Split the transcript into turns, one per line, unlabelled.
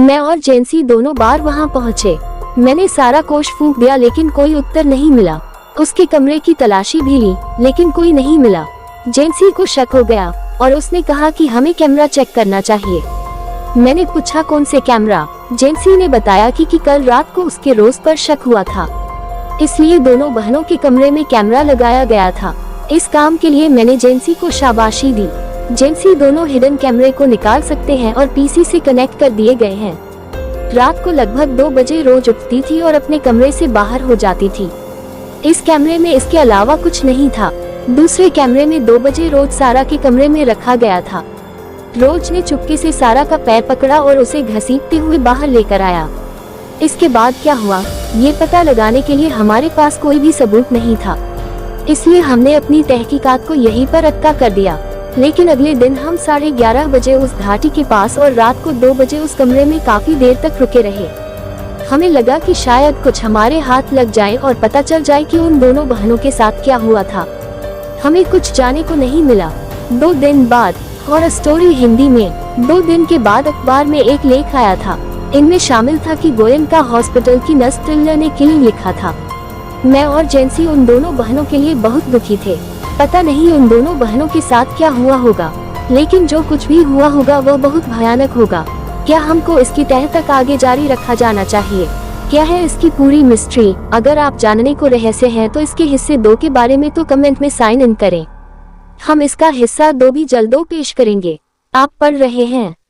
मैं और जेंसी दोनों बार वहां पहुंचे। मैंने सारा कोश फूंक दिया लेकिन कोई उत्तर नहीं मिला। उसके कमरे की तलाशी भी ली लेकिन कोई नहीं मिला। जेंसी को शक हो गया और उसने कहा कि हमें कैमरा चेक करना चाहिए। मैंने पूछा कौन से कैमरा। जेंसी ने बताया कि कल रात को उसके रोज पर शक हुआ था, इसलिए दोनों बहनों के कमरे में कैमरा लगाया गया था। इस काम के लिए मैंने जेंसी को शाबाशी दी। जेंसी दोनों हिडन कैमरे को निकाल सकते हैं और पीसी से कनेक्ट कर दिए गए हैं। रात को लगभग 2 बजे रोज उठती थी और अपने कमरे से बाहर हो जाती थी। इस कैमरे में इसके अलावा कुछ नहीं था। दूसरे कैमरे में 2 बजे रोज सारा के कमरे में रखा गया था। रोज ने चुपके से सारा का पैर पकड़ा और उसे घसीटते हुए बाहर लेकर आया। इसके बाद क्या हुआ ये पता लगाने के लिए हमारे पास कोई भी सबूत नहीं था, इसलिए हमने अपनी तहकीकात को यहीं पर अटका कर दिया। लेकिन अगले दिन हम 11:30 बजे उस घाटी के पास और रात को 2 बजे उस कमरे में काफी देर तक रुके रहे। हमें लगा कि शायद कुछ हमारे हाथ लग जाए और पता चल जाए कि उन दोनों बहनों के साथ क्या हुआ था। हमें कुछ जाने को नहीं मिला। 2 दिन बाद हॉरर स्टोरी हिंदी में 2 दिन के बाद अखबार में एक लेख आया था। इनमें शामिल था कि गोयनका हॉस्पिटल की नर्स ट्रिलिया ने किलिंग लिखा था। मैं और जेंसी उन दोनों बहनों के लिए बहुत दुखी थे। पता नहीं उन दोनों बहनों के साथ क्या हुआ होगा, लेकिन जो कुछ भी हुआ होगा वह बहुत भयानक होगा। क्या हमको इसकी तह तक आगे जारी रखा जाना चाहिए? क्या है इसकी पूरी मिस्ट्री? अगर आप जानने को रहस्य है तो इसके हिस्से 2 के बारे में तो कमेंट में साइन इन करें। हम इसका हिस्सा 2 भी जल्द पेश करेंगे। आप पढ़ रहे हैं